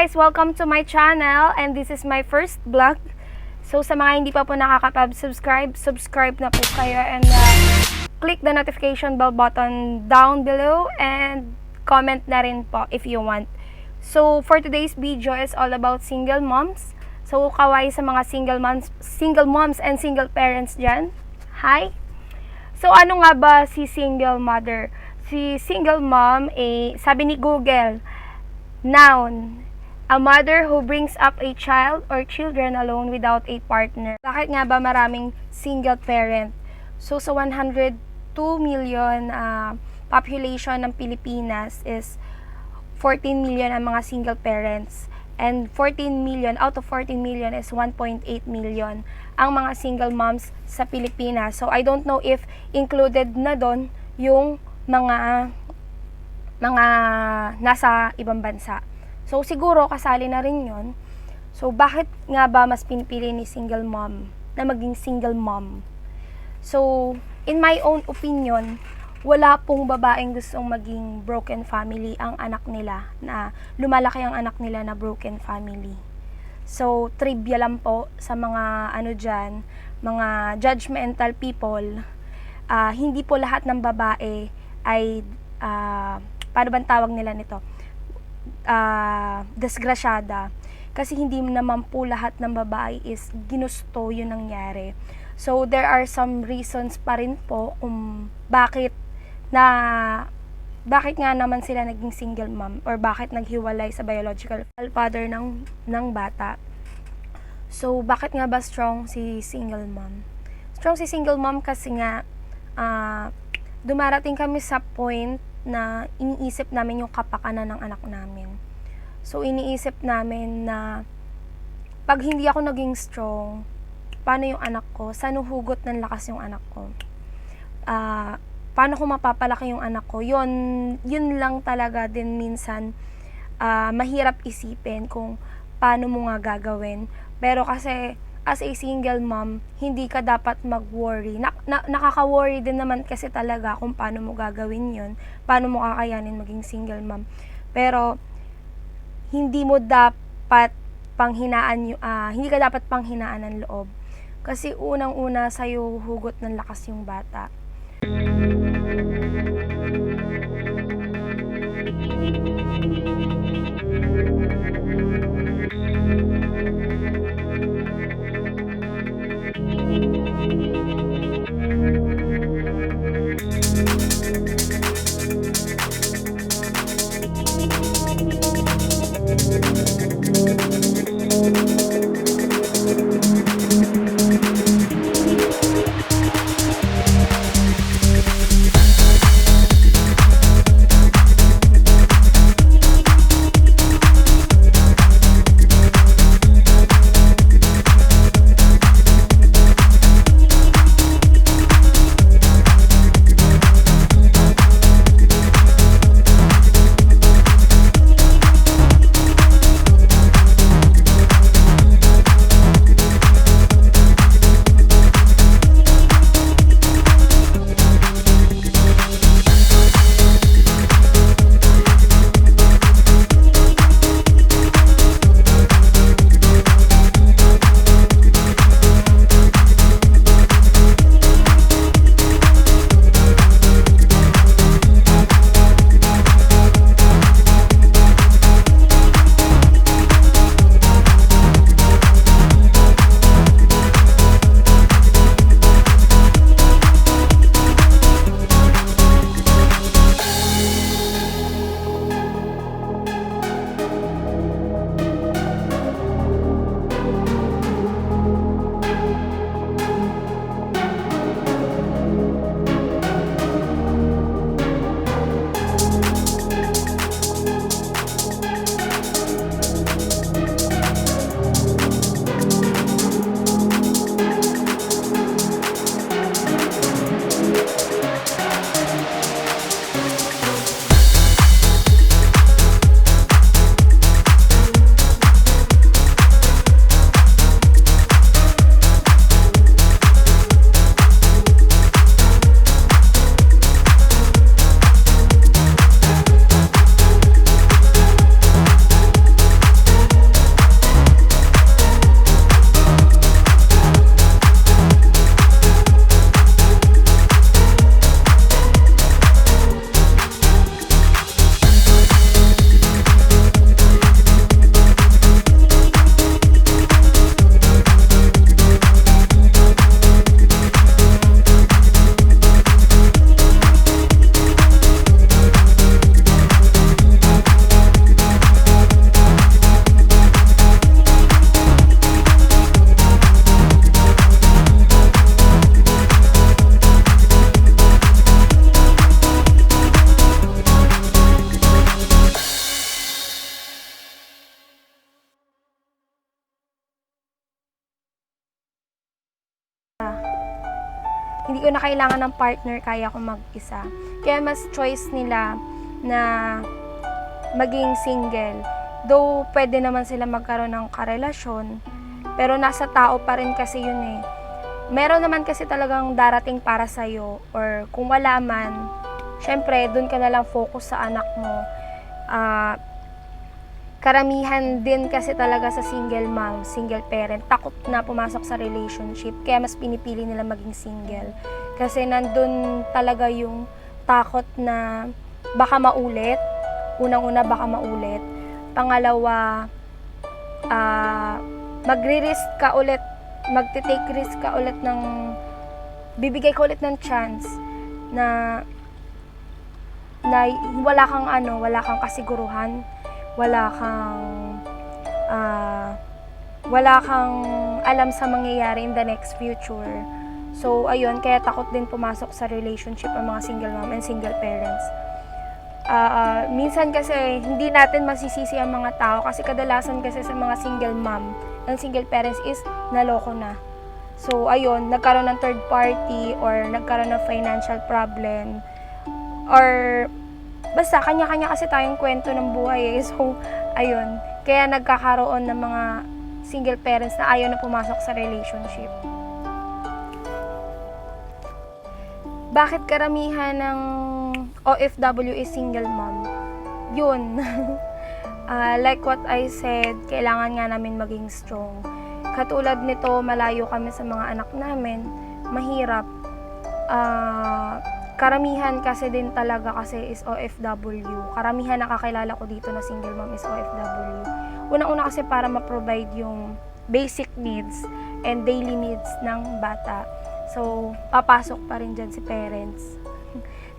guys! Welcome to my channel and this is my first vlog. So sa mga hindi pa po nakakapag-subscribe, subscribe na po kayo and click the notification bell button down below and comment na rin po if you want. So for today's video is all about single moms. So kaway sa mga single moms and single parents dyan. Hi! So ano nga ba si single mother? Si single mom, sabi ni Google, noun, a mother who brings up a child or children alone without a partner. Bakit nga ba maraming single parent? So sa 102 million population ng Pilipinas is 14 million ang mga single parents. And 14 million, out of 14 million is 1.8 million ang mga single moms sa Pilipinas. So I don't know if included na doon yung mga nasa ibang bansa. So siguro kasali na rin yun. So bakit nga ba mas pinipili ni single mom na maging single mom? So in my own opinion, wala pong babaeng gustong maging broken family ang anak nila, na lumalaki ang anak nila na broken family. So trivia lang po sa mga dyan, mga judgmental people, hindi po lahat ng babae ay paano bang tawag nila nito? Desgrasyada. Kasi hindi naman po lahat ng babae is ginusto yung nangyari. So there are some reasons pa rin po kung bakit nga naman sila naging single mom or bakit naghiwalay sa biological father ng bata. So bakit nga ba strong si single mom? Strong si single mom kasi nga dumarating kami sa point na iniisip namin yung kapakanan ng anak namin. So iniisip namin na pag hindi ako naging strong, paano yung anak ko? Saan hugot ng lakas yung anak ko? Paano ko mapapalaki yung anak ko? Yun lang talaga din minsan mahirap isipin kung paano mo nga gagawin. Pero kasi as a single mom, hindi ka dapat mag-worry. Nakaka-worry din naman kasi talaga kung paano mo gagawin yun, paano mo kakayanin maging single mom. Pero hindi mo dapat hindi ka dapat panghinaan ng loob. Kasi unang-una sa'yo hugot ng lakas yung bata. hindi ko na kailangan ng partner, kaya ko mag-isa. Kaya mas choice nila na maging single. Though pwede naman sila magkaroon ng karelasyon, pero nasa tao pa rin kasi yun eh. Meron naman kasi talagang darating para sa'yo, or kung wala man, syempre, dun ka na lang focus sa anak mo. Karamihan din kasi talaga sa single mom, single parent, takot na pumasok sa relationship, kaya mas pinipili nila maging single. Kasi nandun talaga yung takot na baka maulit. Unang-una, baka maulit. Pangalawa, magre-risk ka ulit, magte-take risk ka ulit bibigay ka ulit ng chance na wala kang kasiguruhan, wala kang alam sa mangyayari in the next future. So, ayun, kaya takot din pumasok sa relationship ang mga single mom and single parents. Minsan kasi, hindi natin masisisi ang mga tao kasi kadalasan kasi sa mga single mom and single parents is naloko na. So, ayun, nagkaroon ng third party or nagkaroon ng financial problem or basta kanya-kanya kasi tayong kwento ng buhay eh. So, ayun, kaya nagkakaroon ng mga single parents na ayaw na pumasok sa relationship. Bakit karamihan ng OFW is single mom? Yun. Like what I said, kailangan nga namin maging strong. Katulad nito, malayo kami sa mga anak namin, mahirap. Karamihan kasi din talaga kasi is OFW. Karamihan nakakilala ko dito na single mom is OFW. Unang-una kasi para ma-provide yung basic needs and daily needs ng bata. So, papasok pa rin dyan si parents,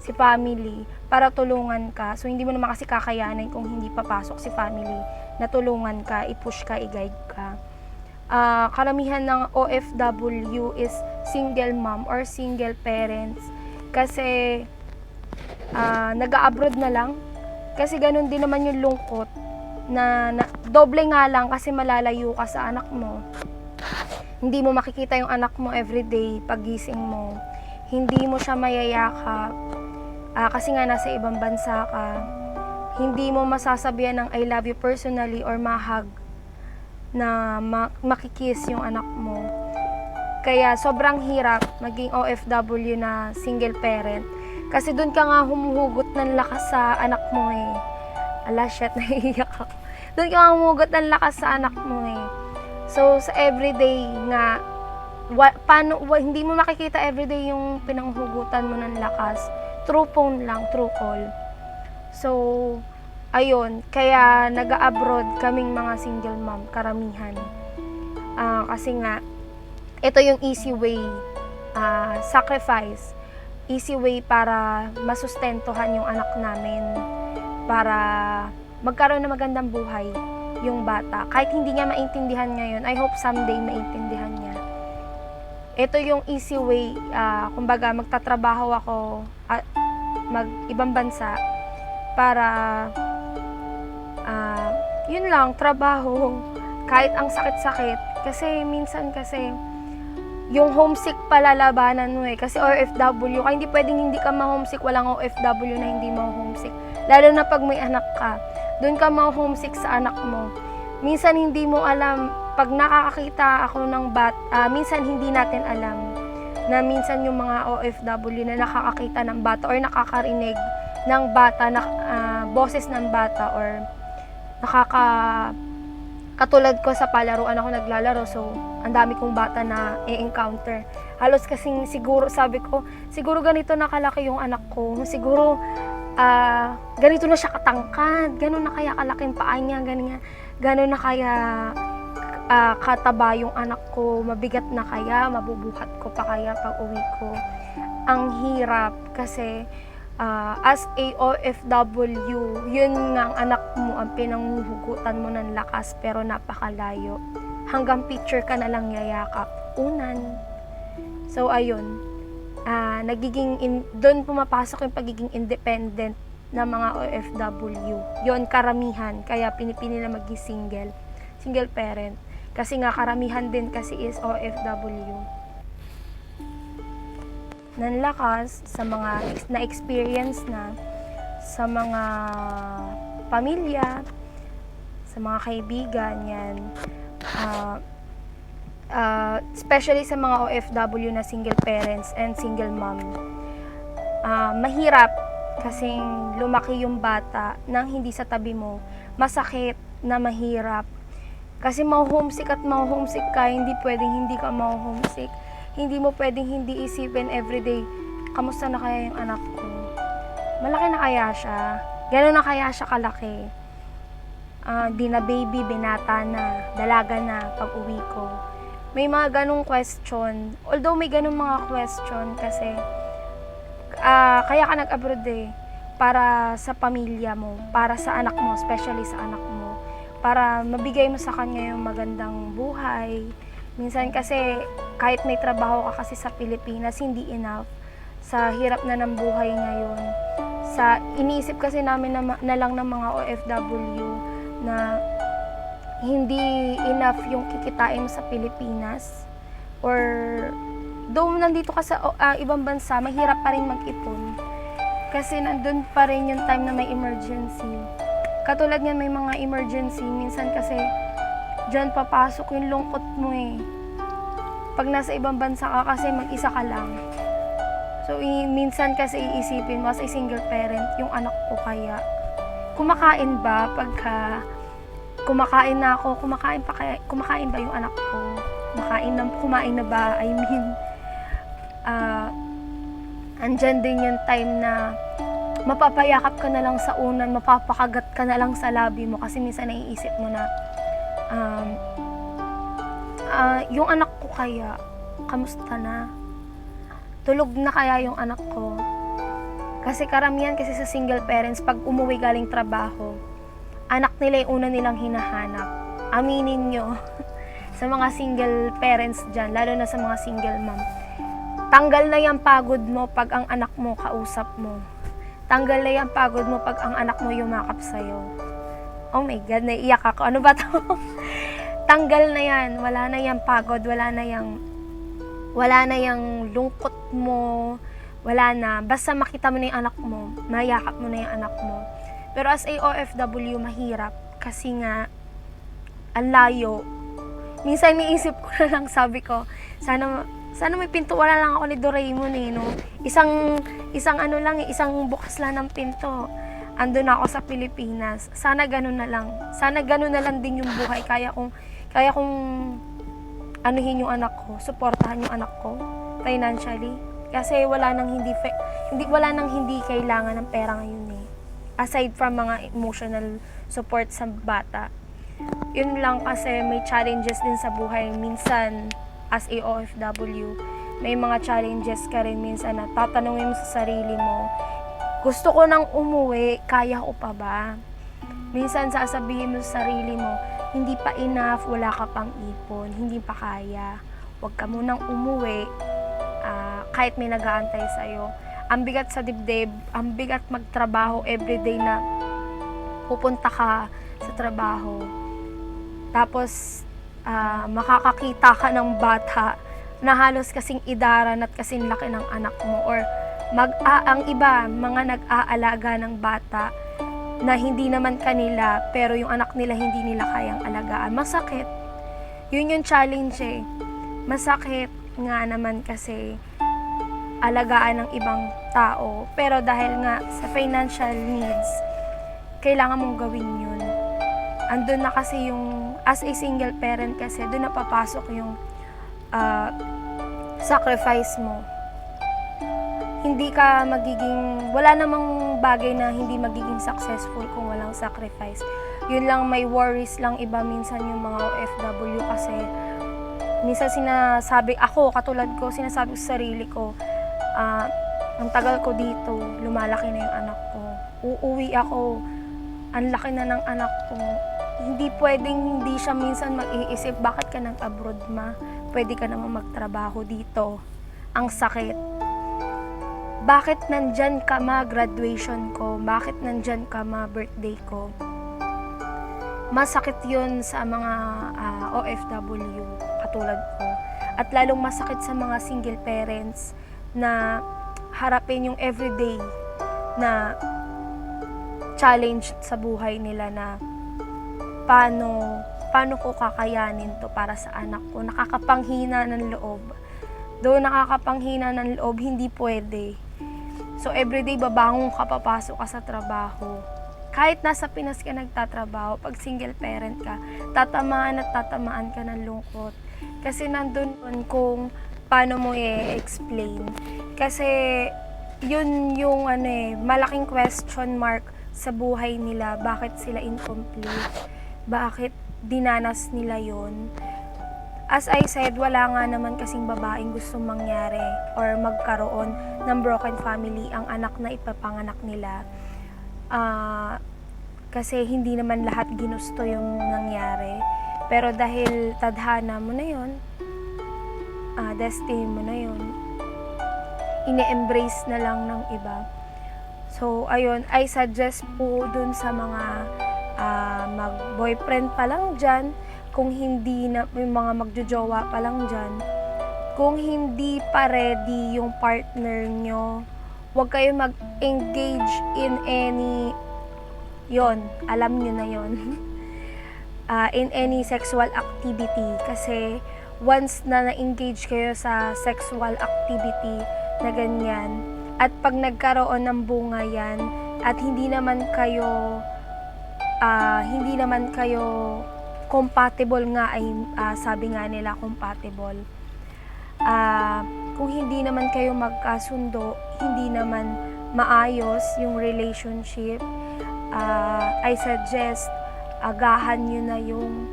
si family, para tulungan ka. So, hindi mo naman kasi kakayanin kung hindi papasok si family na tulungan ka, i-push ka, i-guide ka. Karamihan ng OFW is single mom or single parents kasi nag-a-abroad na lang. Kasi ganun din naman yung lungkot na doble nga lang kasi malalayo ka sa anak mo. Hindi mo makikita yung anak mo everyday pagising mo. Hindi mo siya mayayakap kasi nga nasa ibang bansa ka. Hindi mo masasabihan ng I love you personally or mahag na makikiss yung anak mo. Kaya sobrang hirap maging OFW na single parent. Kasi doon ka nga humuhugot ng lakas sa anak mo eh. Ala, shit, naiiyak ako. Doon ka nga humuhugot ng lakas sa anak mo eh. So, sa everyday nga, hindi mo makikita everyday yung pinanghugutan mo ng lakas. Through phone lang, through call. So, ayun, kaya nag-abroad kaming mga single mom, karamihan. Kasi nga, ito yung easy way, sacrifice, easy way para masustentuhan yung anak namin, para magkaroon ng magandang buhay yung bata. Kahit hindi niya maintindihan ngayon, I hope someday maintindihan niya. Ito yung easy way, kumbaga magtatrabaho ako at mag-ibang bansa para yun lang, trabaho, kahit ang sakit-sakit. Kasi minsan kasi, yung homesick pala labanan mo eh. Kasi OFW, kaya hindi pwedeng hindi ka ma-homesick, walang OFW na hindi ma-homesick. Lalo na pag may anak ka, doon ka ma-homesick sa anak mo. Minsan hindi mo alam, pag nakakakita ako ng minsan hindi natin alam na minsan yung mga OFW na nakakakita ng bata or nakakarinig ng bata, boses ng bata or katulad ko sa palaruan ako naglalaro, so ang dami kong bata na i-encounter. Halos kasing siguro, sabi ko, siguro ganito nakalaki yung anak ko, siguro ganito na siya katangkad, gano'n na kaya kalaking paa niya, gano'n na kaya kataba yung anak ko, mabigat na kaya, mabubuhat ko pa kaya pag uwi ko. Ang hirap kasi as a OFW, yun nga ang anak mo, ang pinanghuhugutan mo ng lakas pero napakalayo. Hanggang picture ka na lang yayakap. Unan. So, ayun. Doon pumapasok yung pagiging independent ng mga OFW. Yun, karamihan. Kaya pinipili na maging single parent. Kasi nga, karamihan din kasi is OFW. ng lakas sa mga na-experience na, sa mga pamilya, sa mga kaibigan, yan. Especially sa mga OFW na single parents and single mom. Mahirap kasing lumaki yung bata nang hindi sa tabi mo. Masakit na mahirap. Kasi ma-homesick at ma-homesick ka, hindi pwedeng hindi ka ma-homesick. Hindi mo pwedeng hindi isipin everyday, kamusta na kaya yung anak ko? Malaki na kaya siya? Gano'n na kaya siya kalaki? Di na baby, binata na, dalaga na pag uwi ko. May mga ganong question. Although may ganong mga question kasi kaya ka nag-abroad para sa pamilya mo, para sa anak mo, especially sa anak mo, para mabigay mo sa kanya yung magandang buhay. Minsan kasi kahit may trabaho ka kasi sa Pilipinas, hindi enough sa hirap na ng buhay ngayon. Sa iniisip kasi namin na lang ng mga OFW na hindi enough yung kikitain mo sa Pilipinas, or though nandito ka sa ibang bansa, mahirap pa rin mag-ipon. Kasi nandun pa rin yung time na may emergency. Katulad niyan, may mga emergency. Minsan kasi, dyan papasok yung lungkot mo Pag nasa ibang bansa ka kasi, mag-isa ka lang. So, minsan kasi iisipin mo as a single parent, yung anak ko kaya. Kumakain ba pagka kumakain na ako, kumakain ba yung anak ko? Kumain na ba? I mean, andyan din yung time na mapapayakap ka na lang sa unan, mapapakagat ka na lang sa labi mo kasi minsan naiisip mo na yung anak ko kaya, kamusta na? Tulog na kaya yung anak ko? Kasi karamihan kasi sa single parents, pag umuwi galing trabaho, anak nila yung una nilang hinahanap. Aminin nyo sa mga single parents dyan, lalo na sa mga single mom. Tanggal na yung pagod mo pag ang anak mo kausap mo. Tanggal na yung pagod mo pag ang anak mo yumakap sa'yo. Oh my God, naiiyak ako. Ano ba to? Tanggal na yan. Wala na yung pagod. Wala na yung lungkot mo. Wala na. Basta makita mo na yung anak mo. Mayakap mo na yung anak mo. Pero as a OFW, mahirap. Kasi nga, ang layo. Minsan niisip ko na lang, sabi ko, sana may pinto, wala lang ako ni Doraemon no? Isang bukas lang ng pinto. Andun ako sa Pilipinas. Sana ganun na lang. Sana ganun na lang din yung buhay. Kaya kong anuhin yung anak ko, suportahan yung anak ko financially. Kasi wala nang hindi kailangan ng pera ngayon Aside from mga emotional support sa bata. Yun lang kasi may challenges din sa buhay. Minsan, as a OFW, may mga challenges ka rin minsan na tatanungin mo sa sarili mo, gusto ko nang umuwi, kaya ko pa ba? Minsan sasabihin mo sa sarili mo, hindi pa enough, wala ka pang ipon, hindi pa kaya. Huwag ka munang umuwi, kahit may nag-aantay sa'yo. Ang bigat sa dibdib, ang bigat magtrabaho everyday na pupunta ka sa trabaho. Tapos, makakakita ka ng bata na halos kasing idaran at kasing laki ng anak mo, or ang iba, mga nag-aalaga ng bata na hindi naman kanila, pero yung anak nila hindi nila kayang alagaan. Masakit. Yun yung challenge Masakit nga naman kasi alagaan ng ibang tao, pero dahil nga sa financial needs, kailangan mong gawin yun. Andun na kasi yung, as a single parent kasi, doon na papasok yung sacrifice mo. Wala namang bagay na hindi magiging successful kung walang sacrifice. Yun lang, may worries lang iba minsan yung mga OFW kasi minsan katulad ko, sinasabi ko sa sarili ko, ang tagal ko dito, lumalaki na yung anak ko. Uuwi ako, ang laki na ng anak ko. Hindi pwedeng hindi siya minsan mag-iisip, bakit ka nag-abroad Pwede ka naman magtrabaho dito. Ang sakit. Bakit nandyan ka graduation ko? Bakit nandyan ka birthday ko? Masakit yun sa mga OFW katulad ko. At lalong masakit sa mga single parents na harapin yung everyday na challenge sa buhay nila na paano ko kakayanin to para sa anak ko. Nakakapanghina ng loob. Though nakakapanghina ng loob, hindi pwede. So everyday babangon ka, papasok ka sa trabaho. Kahit nasa Pinas ka nagtatrabaho, pag single parent ka, tatamaan at tatamaan ka ng lungkot. Kasi nandun kung paano mo i-explain. Kasi yun yung malaking question mark sa buhay nila. Bakit sila incomplete? Bakit dinanas nila yun? As I said, wala nga naman kasing babaeng gustong mangyari or magkaroon ng broken family ang anak na ipapanganak nila. Kasi hindi naman lahat ginusto yung nangyari. Pero dahil tadhana mo na yun, destiny mo na yun, ine-embrace na lang ng iba. So, ayun, I suggest po dun sa mga mag-boyfriend pa lang dyan, kung hindi na, yung mga magjojowa pa lang dyan, kung hindi pa ready yung partner nyo, huwag kayo mag-engage in any, yon alam nyo na yon in any sexual activity. Kasi once na na-engage kayo sa sexual activity na ganyan, at pag nagkaroon ng bunga yan, at hindi naman kayo compatible nga, ay sabi nga nila compatible, kung hindi naman kayo magkasundo, hindi naman maayos yung relationship, I suggest agahan nyo na yung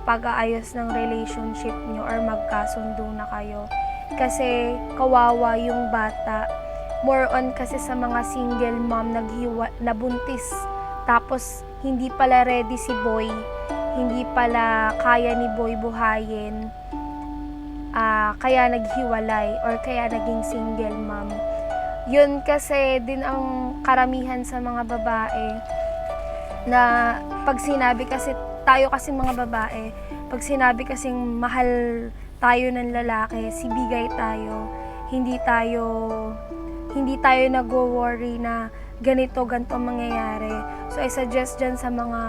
pag-aayos ng relationship nyo or magkasundo na kayo. Kasi kawawa yung bata. More on kasi sa mga single mom nabuntis, tapos hindi pala ready si boy, hindi pala kaya ni boy buhayin, kaya naghiwalay or kaya naging single mom. Yun kasi din ang karamihan sa mga babae, na pag sinabi kasi, tayo kasi mga babae, pag sinabi kasing mahal tayo ng lalaki, sibigay tayo, hindi tayo nag-worry na ganito ang mangyayari. So I suggest dyan sa mga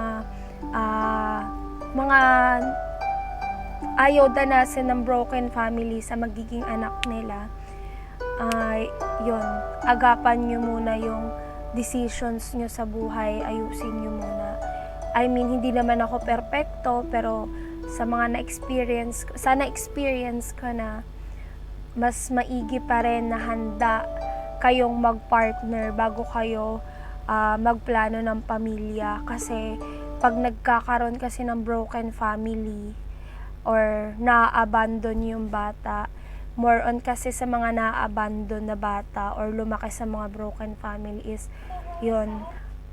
ayaw danasin ng broken family sa magiging anak nila, yun, agapan nyo muna yung decisions nyo sa buhay, ayusin nyo muna. I mean, hindi naman ako perfecto, pero sa mga na-experience ko na, mas maigi pa rin na handa kayong mag-partner bago kayo magplano ng pamilya. Kasi pag nagkakaroon kasi ng broken family or na-abandon yung bata, more on kasi sa mga na-abandon na bata or lumaki sa mga broken family is yun,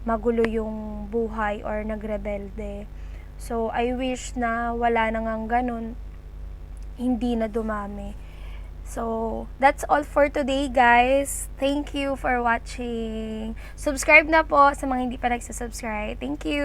magulo yung buhay or nagrebelde. So I wish na wala na ngang ganun, hindi na dumami. So that's all for today, guys. Thank you for watching. Subscribe na po sa mga hindi pa nagsasubscribe. Thank you.